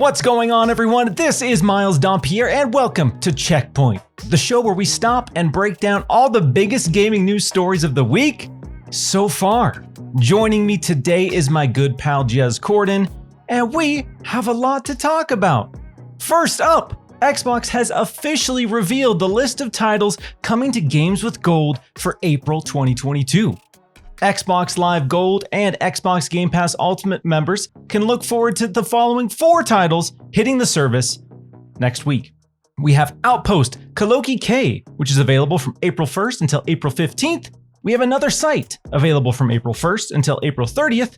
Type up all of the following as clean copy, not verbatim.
What's going on, everyone? This is Miles Dompierre, and welcome to Checkpoint, the show where we stop and break down all the biggest gaming news stories of the week so far. Joining me today is my good pal Jez Corden, and we have a lot to talk about. First up, Xbox has officially revealed the list of titles coming to Games with Gold for April 2022. Xbox Live Gold and Xbox Game Pass Ultimate members can look forward to the following 4 titles hitting the service next week. We have Outpost Kaloki K, which is available from April 1st until April 15th. We have Another Sight, available from April 1st until April 30th.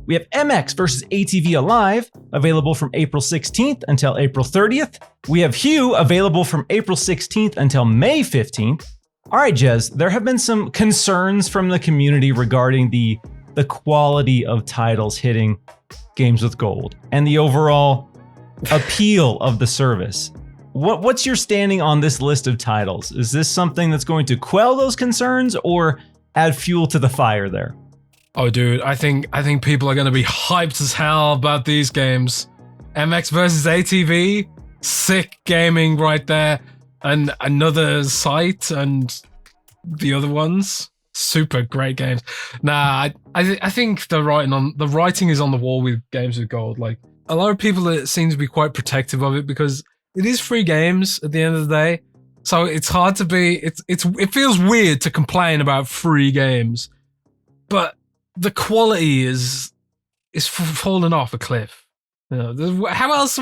We have MX vs. ATV Alive, available from April 16th until April 30th. We have Hue, available from April 16th until May 15th. All right, Jez, there have been some concerns from the community regarding the quality of titles hitting Games with Gold and the overall appeal of the service. What's your standing on this list of titles? Is this something that's going to quell those concerns or add fuel to the fire there? Oh, dude, I think people are going to be hyped as hell about these games. MX versus ATV, sick gaming right there. And Another Sight and the other ones, super great games. Nah, I think the writing is on the wall with Games with Gold. Like, a lot of people that seem to be quite protective of it because it is free games at the end of the day. So it's hard to be. It feels weird to complain about free games, but the quality is falling off a cliff. You know, how else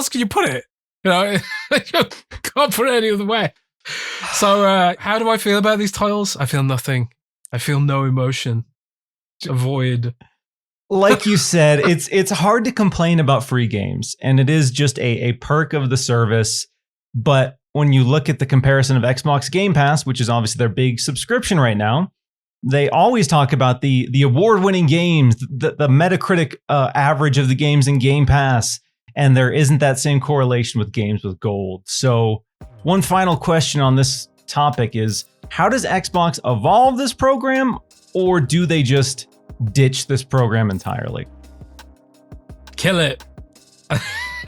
can you put it? You know, can't put it any other way. So, how do I feel about these titles? I feel nothing. I feel no emotion. A void. Like you said, it's hard to complain about free games, and it is just a perk of the service. But when you look at the comparison of Xbox Game Pass, which is obviously their big subscription right now, they always talk about the award-winning games, the Metacritic average of the games in Game Pass. And there isn't that same correlation with Games with Gold. So one final question on this topic is, how does Xbox evolve this program, or do they just ditch this program entirely? Kill it. I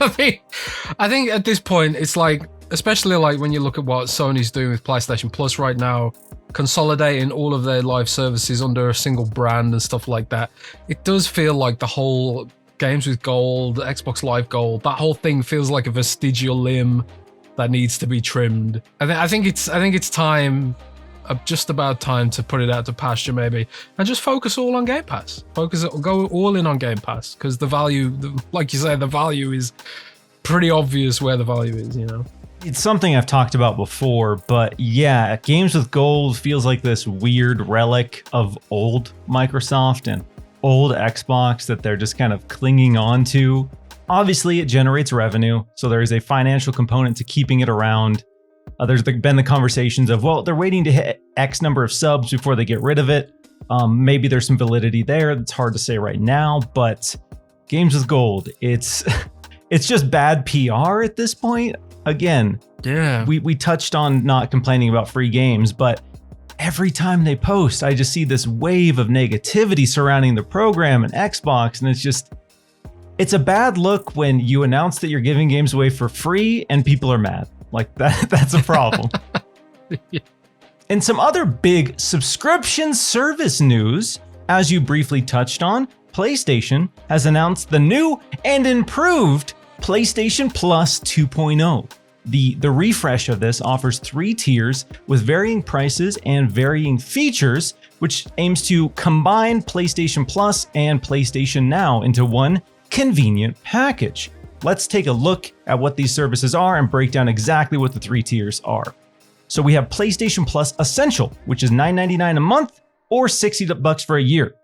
think at this point, it's like, especially like when you look at what Sony's doing with PlayStation Plus right now, consolidating all of their live services under a single brand and stuff like that, it does feel like the whole Games with Gold, Xbox Live Gold, that whole thing feels like a vestigial limb that needs to be trimmed. I think it's time, just about time to put it out to pasture maybe, and just focus all on Game Pass. Go all in on Game Pass, because the value, like you say, the value is pretty obvious where the value is, you know? It's something I've talked about before, but yeah, Games with Gold feels like this weird relic of old Microsoft and old Xbox that they're just kind of clinging on to. Obviously, it generates revenue, so there's a financial component to keeping it around. There's been the conversations of, well, they're waiting to hit X number of subs before they get rid of it. Maybe there's some validity there. It's hard to say right now, but Games with Gold, it's just bad PR at this point. Again, yeah, we touched on not complaining about free games, but every time they post, I just see this wave of negativity surrounding the program and Xbox, and it's a bad look when you announce that you're giving games away for free and people are mad. Like that's a problem. Yeah. And some other big subscription service news, as you briefly touched on, PlayStation has announced the new and improved PlayStation Plus 2.0. The refresh of this offers 3 tiers with varying prices and varying features, which aims to combine PlayStation Plus and PlayStation Now into one convenient package. Let's take a look at what these services are and break down exactly what the 3 tiers are. So we have PlayStation Plus Essential, which is $9.99 a month or $60 for a year.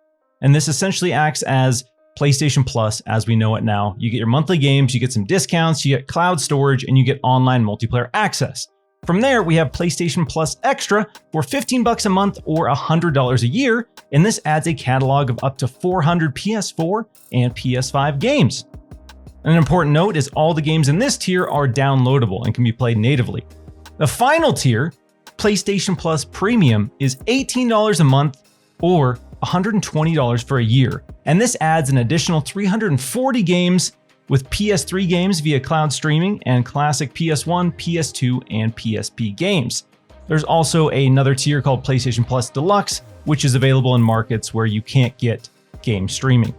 And this essentially acts as PlayStation Plus as we know it now. You get your monthly games, you get some discounts, you get cloud storage, and you get online multiplayer access. From there, we have PlayStation Plus Extra for $15 a month or $100 a year, and this adds a catalog of up to 400 PS4 and PS5 games. An important note is all the games in this tier are downloadable and can be played natively. The final tier, PlayStation Plus Premium, is $18 a month or $120 for a year, and this adds an additional 340 games with PS3 games via cloud streaming and classic PS1, PS2, and PSP games. There's also another tier called PlayStation Plus Deluxe, which is available in markets where you can't get game streaming.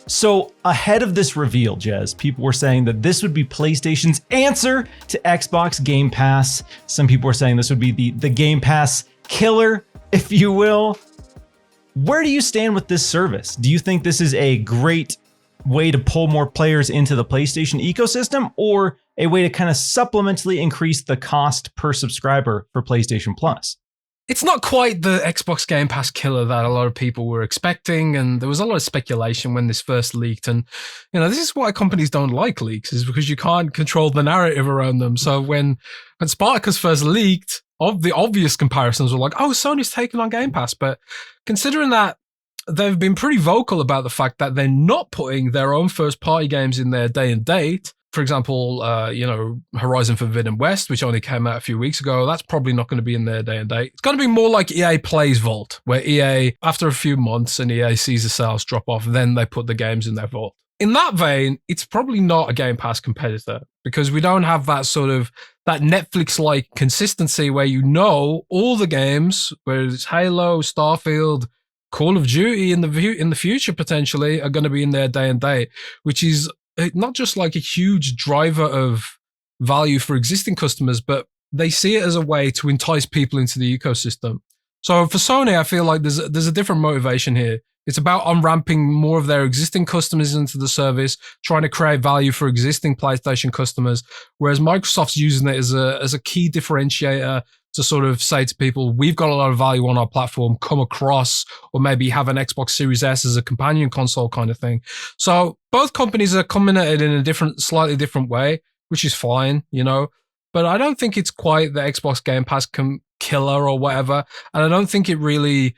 So ahead of this reveal, Jez, people were saying that this would be PlayStation's answer to Xbox Game Pass. Some people were saying this would be the Game Pass killer, if you will. Where do you stand with this service? Do you think this is a great way to pull more players into the PlayStation ecosystem, or a way to kind of supplementally increase the cost per subscriber for PlayStation Plus? It's not quite the Xbox Game Pass killer that a lot of people were expecting, and there was a lot of speculation when this first leaked. And, this is why companies don't like leaks, is because you can't control the narrative around them. So when Spartacus first leaked, the obvious comparisons were like, oh, Sony's taking on Game Pass. But considering that they've been pretty vocal about the fact that they're not putting their own first-party games in their day and date. For example, Horizon Forbidden West, which only came out a few weeks ago, that's probably not going to be in their day and date. It's going to be more like EA Plays Vault, where EA, after a few months and EA sees the sales drop off, then they put the games in their vault. In that vein, it's probably not a Game Pass competitor, because we don't have that sort of that Netflix-like consistency where all the games, whether it's Halo, Starfield, Call of Duty in the future potentially, are going to be in their day and date, which is not just like a huge driver of value for existing customers, but they see it as a way to entice people into the ecosystem. So for Sony, I feel like there's a different motivation here. It's about unramping more of their existing customers into the service, trying to create value for existing PlayStation customers, whereas Microsoft's using it as a key differentiator to sort of say to people, we've got a lot of value on our platform, come across, or maybe have an Xbox Series S as a companion console kind of thing. So both companies are coming at it in a slightly different way, which is fine, but I don't think it's quite the Xbox Game Pass killer or whatever. And I don't think it really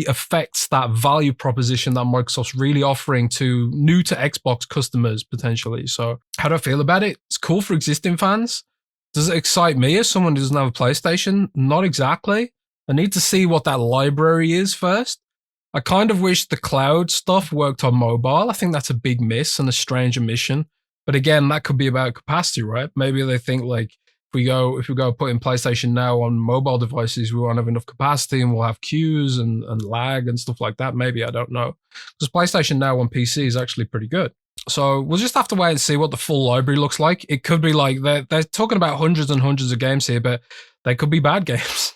affects that value proposition that Microsoft's really offering to new to Xbox customers potentially. So how do I feel about it? It's cool for existing fans. Does it excite me as someone who doesn't have a PlayStation? Not exactly. I need to see what that library is first. I kind of wish the cloud stuff worked on mobile. I think that's a big miss and a strange omission. But again, that could be about capacity, right? Maybe they think like, if we go put in PlayStation Now on mobile devices, we won't have enough capacity and we'll have queues and lag and stuff like that. Maybe, I don't know. Because PlayStation Now on PC is actually pretty good. So we'll just have to wait and see what the full library looks like. It could be like they're talking about hundreds and hundreds of games here, but they could be bad games.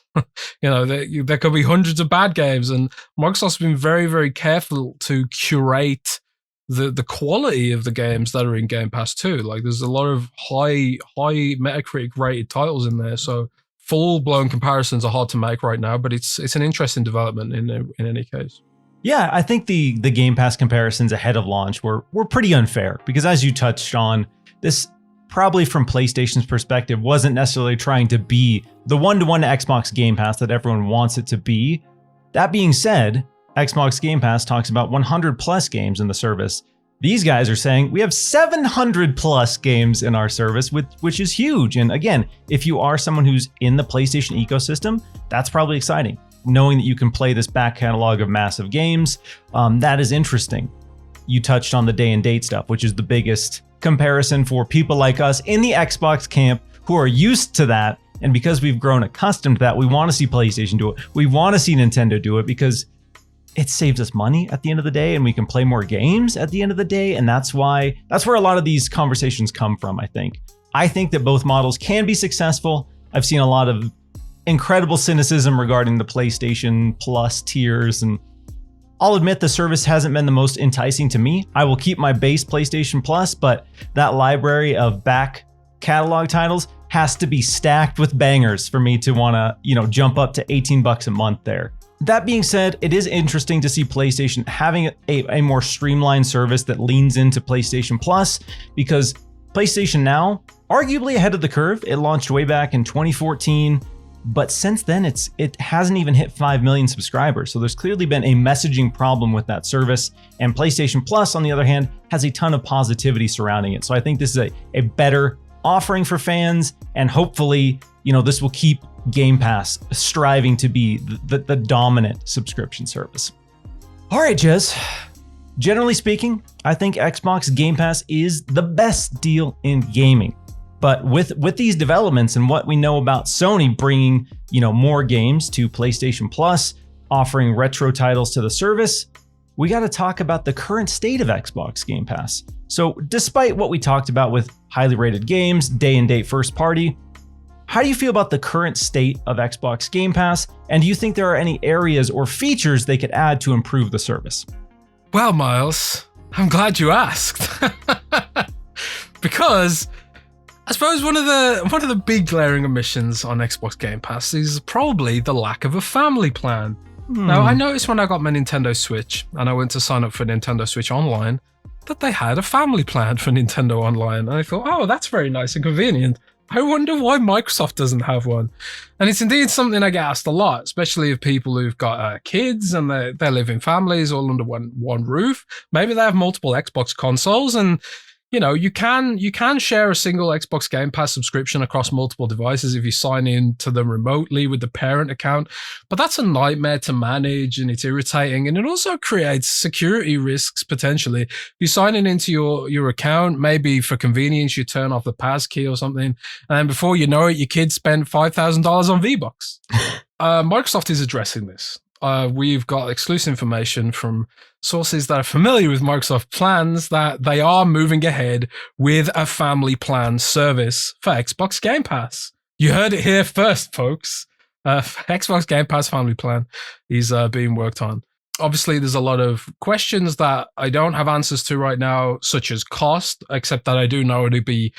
There could be hundreds of bad games, and Microsoft's been very, very careful to curate the quality of the games that are in Game Pass too. Like there's a lot of high Metacritic rated titles in there, so full blown comparisons are hard to make right now. But it's an interesting development in any case. Yeah, I think the Game Pass comparisons ahead of launch were pretty unfair, because as you touched on, this probably from PlayStation's perspective wasn't necessarily trying to be the one-to-one Xbox Game Pass that everyone wants it to be. That being said, Xbox Game Pass talks about 100 plus games in the service. These guys are saying we have 700 plus games in our service, which is huge. And again, if you are someone who's in the PlayStation ecosystem, that's probably exciting. Knowing that you can play this back catalog of massive games, that is interesting. You touched on the day and date stuff, which is the biggest comparison for people like us in the Xbox camp who are used to that. And because we've grown accustomed to that, we want to see PlayStation do it. We want to see Nintendo do it because it saves us money at the end of the day, and we can play more games at the end of the day. And that's where a lot of these conversations come from, I think. I think that both models can be successful. I've seen a lot of incredible cynicism regarding the PlayStation Plus tiers, and I'll admit the service hasn't been the most enticing to me. I will keep my base PlayStation Plus, but that library of back catalog titles has to be stacked with bangers for me to want to, jump up to $18 a month there. That being said, it is interesting to see PlayStation having a more streamlined service that leans into PlayStation Plus, because PlayStation Now, arguably ahead of the curve. It launched way back in 2014. But since then, it hasn't even hit 5 million subscribers. So there's clearly been a messaging problem with that service. And PlayStation Plus, on the other hand, has a ton of positivity surrounding it. So I think this is a better offering for fans. And hopefully, this will keep Game Pass striving to be the dominant subscription service. All right, Jez. Generally speaking, I think Xbox Game Pass is the best deal in gaming. But with these developments and what we know about Sony bringing, more games to PlayStation Plus, offering retro titles to the service, we got to talk about the current state of Xbox Game Pass. So despite what we talked about with highly rated games, day and date first party, how do you feel about the current state of Xbox Game Pass? And do you think there are any areas or features they could add to improve the service? Well, Miles, I'm glad you asked. Because I suppose one of the big glaring omissions on Xbox Game Pass is probably the lack of a family plan. Now, I noticed when I got my Nintendo Switch and I went to sign up for Nintendo Switch Online that they had a family plan for Nintendo Online. And I thought, oh, that's very nice and convenient. I wonder why Microsoft doesn't have one. And it's indeed something I get asked a lot, especially of people who've got kids and they live in families all under one roof. Maybe they have multiple Xbox consoles and you can share a single Xbox Game Pass subscription across multiple devices if you sign in to them remotely with the parent account. But that's a nightmare to manage and it's irritating. And it also creates security risks potentially. If you're signing into your account, maybe for convenience, you turn off the passkey or something. And then before you know it, your kids spend $5,000 on V-Bucks. Microsoft is addressing this. We've got exclusive information from sources that are familiar with Microsoft plans that they are moving ahead with a family plan service for Xbox Game Pass. You heard it here first, folks. Xbox Game Pass family plan is being worked on. Obviously, there's a lot of questions that I don't have answers to right now, such as cost, except that I do know it'll be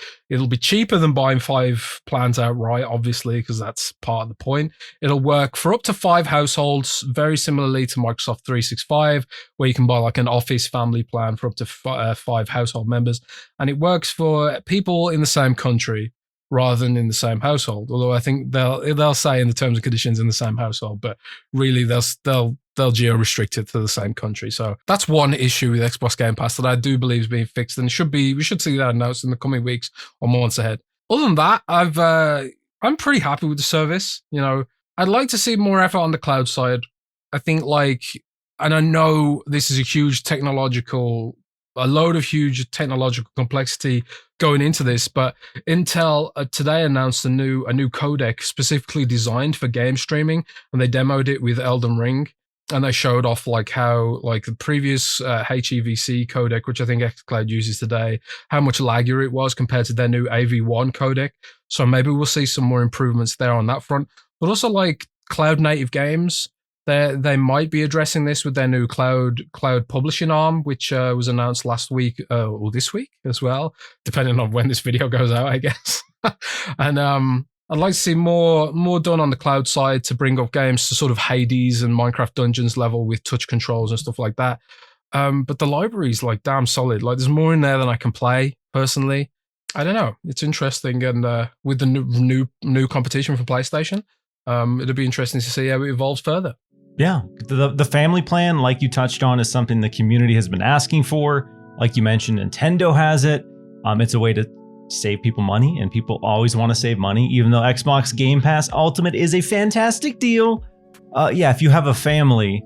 cheaper than buying 5 plans outright, obviously, because that's part of the point. It'll work for up to 5 households, very similarly to Microsoft 365, where you can buy like an Office family plan for up to 5 household members. And it works for people in the same country rather than in the same household. Although I think they'll say in the terms and conditions in the same household, but really they'll geo-restrict it to the same country. So that's one issue with Xbox Game Pass that I do believe is being fixed, and we should see that announced in the coming weeks or months ahead. Other than that, I'm pretty happy with the service. I'd like to see more effort on the cloud side. I think and I know this is a load of huge technological complexity going into this, but Intel today announced a new codec specifically designed for game streaming, and they demoed it with Elden Ring. And they showed off how the previous HEVC codec, which I think xCloud uses today, how much laggier it was compared to their new AV1 codec. So maybe we'll see some more improvements there on that front. But also cloud native games, they might be addressing this with their new cloud publishing arm, which was announced last week or this week as well, depending on when this video goes out, I guess. And I'd like to see more done on the cloud side to bring up games to sort of Hades and Minecraft Dungeons level with touch controls and stuff like that. But the library's damn solid. There's more in there than I can play personally. I don't know. It's interesting, and with the new competition for PlayStation, it'll be interesting to see how it evolves further. Yeah, the family plan, like you touched on, is something the community has been asking for. Like you mentioned, Nintendo has it. It's a way to save people money, and people always want to save money, even though Xbox Game Pass Ultimate is a fantastic deal. If you have a family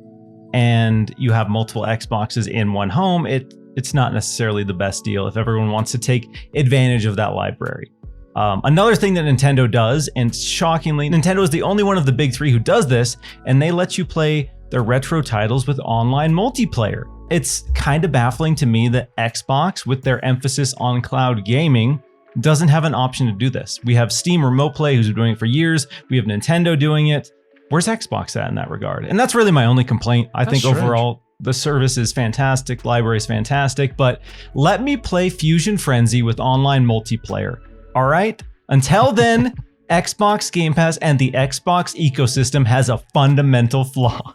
and you have multiple Xboxes in one home, it's not necessarily the best deal if everyone wants to take advantage of that library. Another thing that Nintendo does, and shockingly, Nintendo is the only one of the big 3 who does this, and they let you play their retro titles with online multiplayer. It's kind of baffling to me that Xbox, with their emphasis on cloud gaming, doesn't have an option to do this. We have Steam Remote Play, who's been doing it for years. We have Nintendo doing it. Where's Xbox at in that regard? And that's really my only complaint. I think overall, the service is fantastic, library is fantastic, but let me play Fusion Frenzy with online multiplayer. All right? Until then, Xbox Game Pass and the Xbox ecosystem has a fundamental flaw.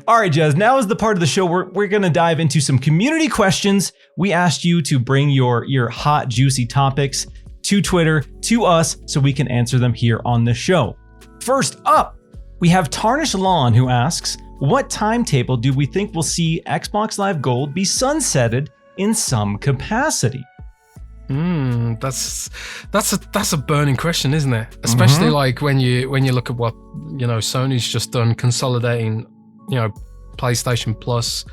All right, Jez, now is the part of the show where we're going to dive into some community questions. We asked you to bring your hot, juicy topics to Twitter, to us, so we can answer them here on the show. First up, we have Tarnish Lawn, who asks, what timetable do we think we'll see Xbox Live Gold be sunsetted in some capacity? That's a burning question, isn't it? Especially when you look at what Sony's just done, consolidating PlayStation Plus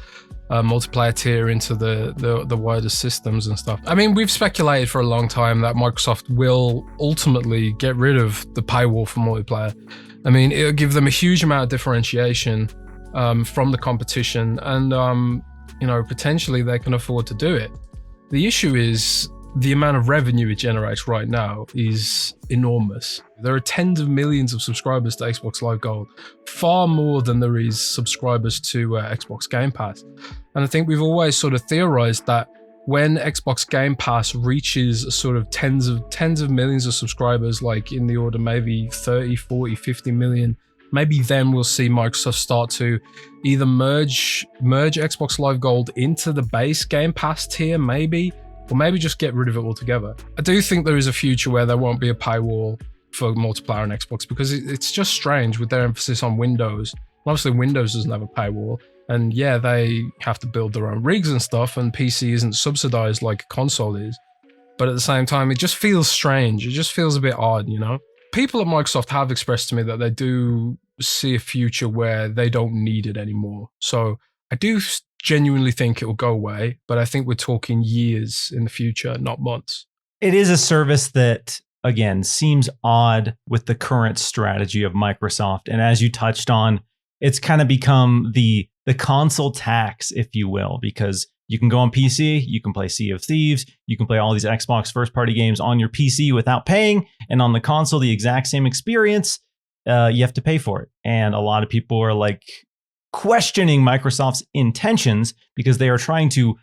multiplayer tier into the wider systems and stuff. I mean, we've speculated for a long time that Microsoft will ultimately get rid of the paywall for multiplayer. I mean, it'll give them a huge amount of differentiation from the competition, and potentially they can afford to do it. The issue is the amount of revenue it generates right now is enormous. There are tens of millions of subscribers to Xbox Live Gold, far more than there is subscribers to Xbox Game Pass. And I think we've always sort of theorized that when Xbox Game Pass reaches sort of tens of millions of subscribers, like in the order maybe 30, 40, 50 million, maybe then we'll see Microsoft start to either merge Xbox Live Gold into the base Game Pass tier, maybe, or maybe just get rid of it altogether. I do think there is a future where there won't be a paywall for multiplayer on Xbox, because it's just strange with their emphasis on Windows. Obviously, Windows doesn't have a paywall, and yeah, they have to build their own rigs and stuff, and PC isn't subsidized like a console is. But at the same time, it just feels strange. It just feels a bit odd, you know? People at Microsoft have expressed to me that they do see a future where they don't need it anymore. So I do genuinely think it will go away, but I think we're talking years in the future, not months. It is a service that, again, seems odd with the current strategy of Microsoft. And as you touched on, it's kind of become the console tax, if you will, because you can go on PC, you can play Sea of Thieves, you can play all these Xbox first-party games on your PC without paying, and on the console, the exact same experience, you have to pay for it. And a lot of people are like questioning Microsoft's intentions because they are trying to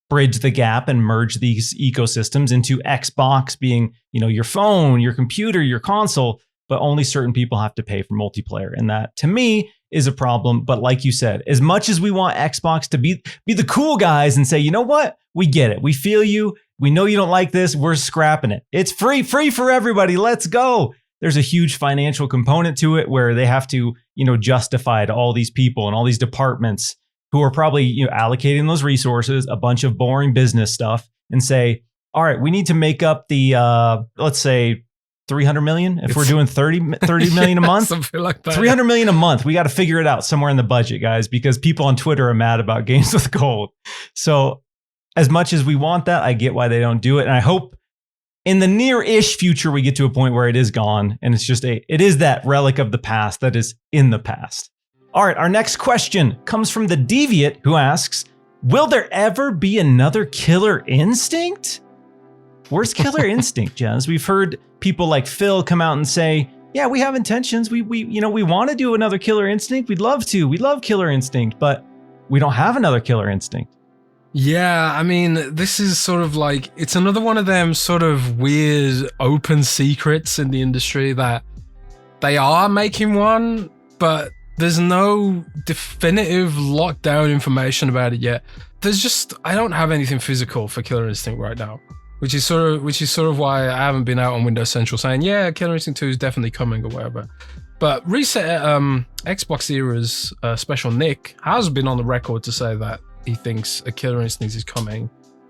bridge the gap and merge these ecosystems into Xbox being, your phone, your computer, your console, but only certain people have to pay for multiplayer. And that, to me, is a problem. But like you said, as much as we want Xbox to be the cool guys and say, you know what, we get it. We feel you. We know you don't like this. We're scrapping it. It's free for everybody. Let's go. There's a huge financial component to it where they have to, justify to all these people and all these departments who are probably, allocating those resources, a bunch of boring business stuff, and say, all right, we need to make up the, let's say, 300 million. If we're doing 30 million a month, something like that. 300 million a month. We got to figure it out somewhere in the budget, guys, because people on Twitter are mad about games with gold. So as much as we want that, I get why they don't do it. And I hope in the near-ish future, we get to a point where it is gone. And it's just it is that relic of the past that is in the past. All right. Our next question comes from the Deviant, who asks, will there ever be another Killer Instinct? Where's Killer Instinct, Jez? We've heard people like Phil come out and say, yeah, we have intentions. We want to do another Killer Instinct. We'd love to. We love Killer Instinct, but we don't have another Killer Instinct. Yeah, I mean, this is sort of like, it's another one of them sort of weird open secrets in the industry that they are making one, but there's no definitive lockdown information about it yet. I don't have anything physical for Killer Instinct right now. Which is sort of why I haven't been out on Windows Central saying, yeah, Killer Instinct 2 is definitely coming or whatever. But Reset Xbox Era's Special Nick has been on the record to say that he thinks a Killer Instinct is coming,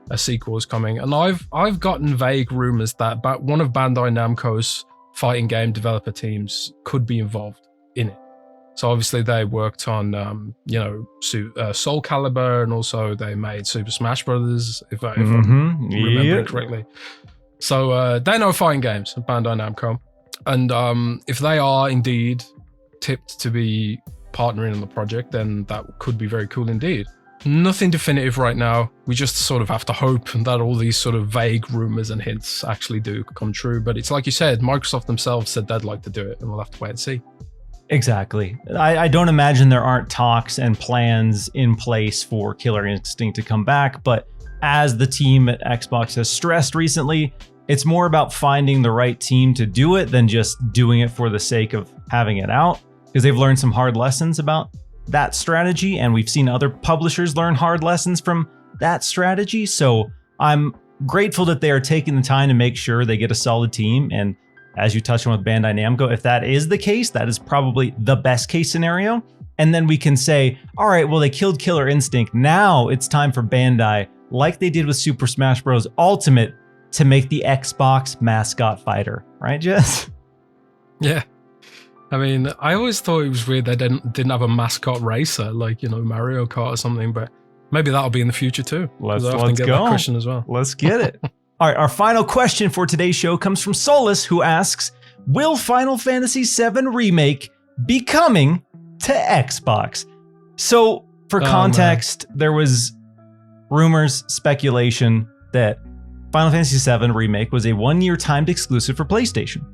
a sequel is coming, and I've gotten vague rumors that one of Bandai Namco's fighting game developer teams could be involved in it. So obviously they worked on, Soul Calibur, and also they made Super Smash Brothers, if I remember correctly. So they know fighting games, Bandai Namco. And if they are indeed tipped to be partnering on the project, then that could be very cool indeed. Nothing definitive right now. We just sort of have to hope that all these sort of vague rumors and hints actually do come true. But it's like you said, Microsoft themselves said they'd like to do it, and we'll have to wait and see. Exactly. I don't imagine there aren't talks and plans in place for Killer Instinct to come back, but as the team at Xbox has stressed recently, it's more about finding the right team to do it than just doing it for the sake of having it out, because they've learned some hard lessons about that strategy, and we've seen other publishers learn hard lessons from that strategy. So I'm grateful that they are taking the time to make sure they get a solid team. And as you touched on with Bandai Namco, if that is the case, that is probably the best case scenario. And then we can say, all right, well, they killed Killer Instinct. Now it's time for Bandai, like they did with Super Smash Bros. Ultimate, to make the Xbox mascot fighter. Right, Jess? Yeah. I mean, I always thought it was weird they didn't have a mascot racer like, Mario Kart or something, but maybe that'll be in the future too. Let's get go. That question as well. Let's get it. All right, our final question for today's show comes from Solus, who asks, will Final Fantasy VII Remake be coming to Xbox? So, for context, there was rumors, speculation that Final Fantasy VII Remake was a 1-year timed exclusive for PlayStation.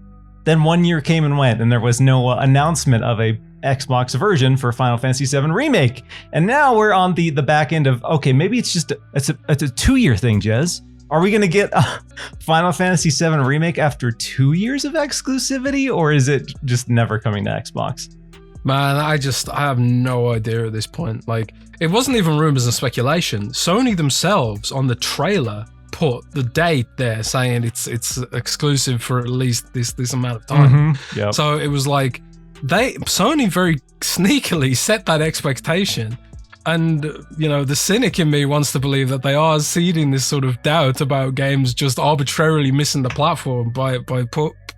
Then 1 year came and went, and there was no announcement of a Xbox version for Final Fantasy VII Remake. And now we're on the back end of, okay, maybe it's just it's a 2-year thing, Jez. Are we going to get a Final Fantasy VII Remake after 2 years of exclusivity, or is it just never coming to Xbox? Man, I have no idea at this point. Like, it wasn't even rumors and speculation. Sony themselves on the trailer put the date there saying it's exclusive for at least this amount of time. Yep. So it was like Sony very sneakily set that expectation. And, the cynic in me wants to believe that they are seeding this sort of doubt about games just arbitrarily missing the platform by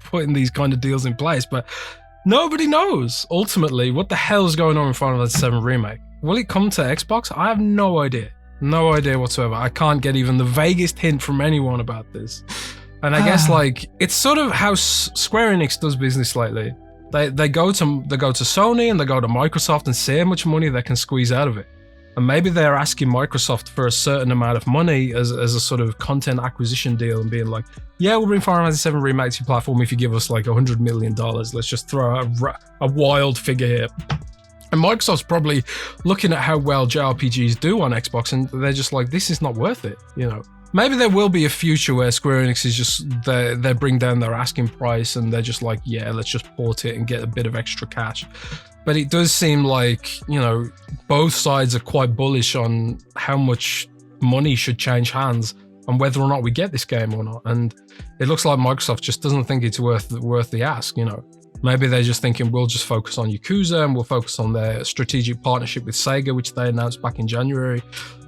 putting these kind of deals in place. But nobody knows, ultimately, what the hell is going on in Final Fantasy VII Remake. Will it come to Xbox? I have no idea. No idea whatsoever. I can't get even the vaguest hint from anyone about this. And I guess, it's sort of how Square Enix does business lately. They go to Sony and they go to Microsoft and see how much money they can squeeze out of it. And maybe they're asking Microsoft for a certain amount of money as a sort of content acquisition deal and being like, yeah, we'll bring Final Fantasy VII Remake to your platform if you give us like $100 million. Let's just throw a wild figure here. And Microsoft's probably looking at how well JRPGs do on Xbox, and they're just like, this is not worth it, Maybe there will be a future where Square Enix is just, they bring down their asking price and they're just like, yeah, let's just port it and get a bit of extra cash. But it does seem like, both sides are quite bullish on how much money should change hands and whether or not we get this game or not. And it looks like Microsoft just doesn't think it's worth the ask, Maybe they're just thinking we'll just focus on Yakuza and we'll focus on their strategic partnership with Sega, which they announced back in January.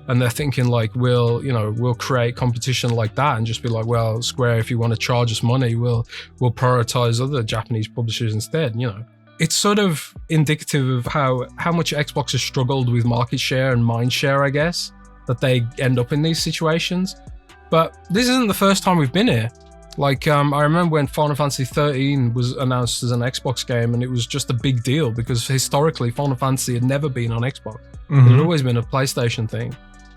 And they're thinking like, we'll create competition like that and just be like, well, Square, if you want to charge us money, we'll prioritize other Japanese publishers instead, It's sort of indicative of how much Xbox has struggled with market share and mind share, I guess, that they end up in these situations. But this isn't the first time we've been here. Like, I remember when Final Fantasy 13 was announced as an Xbox game, and it was just a big deal because historically Final Fantasy had never been on Xbox. It had always been a PlayStation thing.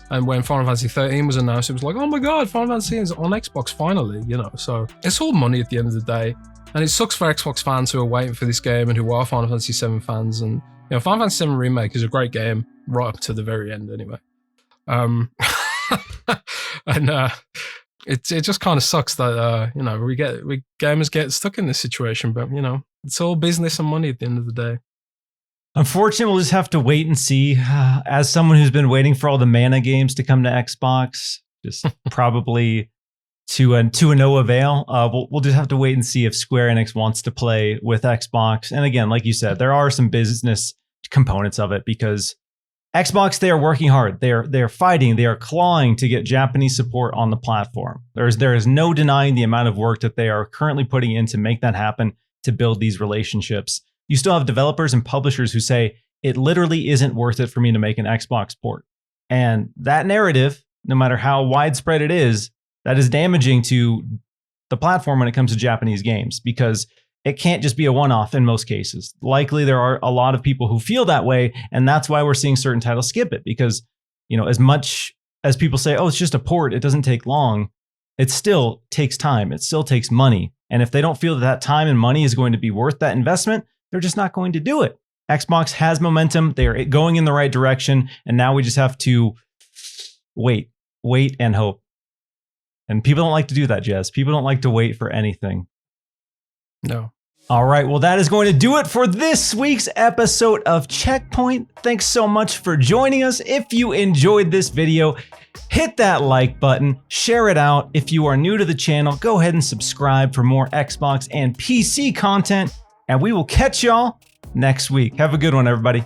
And when Final Fantasy 13 was announced, it was like, oh my God, Final Fantasy is on Xbox finally, So it's all money at the end of the day. And it sucks for Xbox fans who are waiting for this game and who are Final Fantasy 7 fans. And, Final Fantasy 7 Remake is a great game right up to the very end anyway. It just kind of sucks that, we gamers get stuck in this situation, but, it's all business and money at the end of the day. Unfortunately, we'll just have to wait and see. As someone who's been waiting for all the Mana games to come to Xbox, just probably to no avail. We'll just have to wait and see if Square Enix wants to play with Xbox. And again, like you said, there are some business components of it because Xbox, they are working hard. They're fighting. They are clawing to get Japanese support on the platform. There is no denying the amount of work that they are currently putting in to make that happen, to build these relationships. You still have developers and publishers who say it literally isn't worth it for me to make an Xbox port. And that narrative, no matter how widespread it is, that is damaging to the platform when it comes to Japanese games because it can't just be a one-off in most cases. Likely there are a lot of people who feel that way, and that's why we're seeing certain titles skip it because, as much as people say, oh, it's just a port, it doesn't take long, it still takes time. It still takes money. And if they don't feel that time and money is going to be worth that investment, they're just not going to do it. Xbox has momentum. They're going in the right direction. And now we just have to wait and hope. And people don't like to do that, Jess. People don't like to wait for anything. No. All right. Well, that is going to do it for this week's episode of Checkpoint. Thanks so much for joining us. If you enjoyed this video, hit that like button, share it out. If you are new to the channel, go ahead and subscribe for more Xbox and PC content. And we will catch y'all next week. Have a good one, everybody.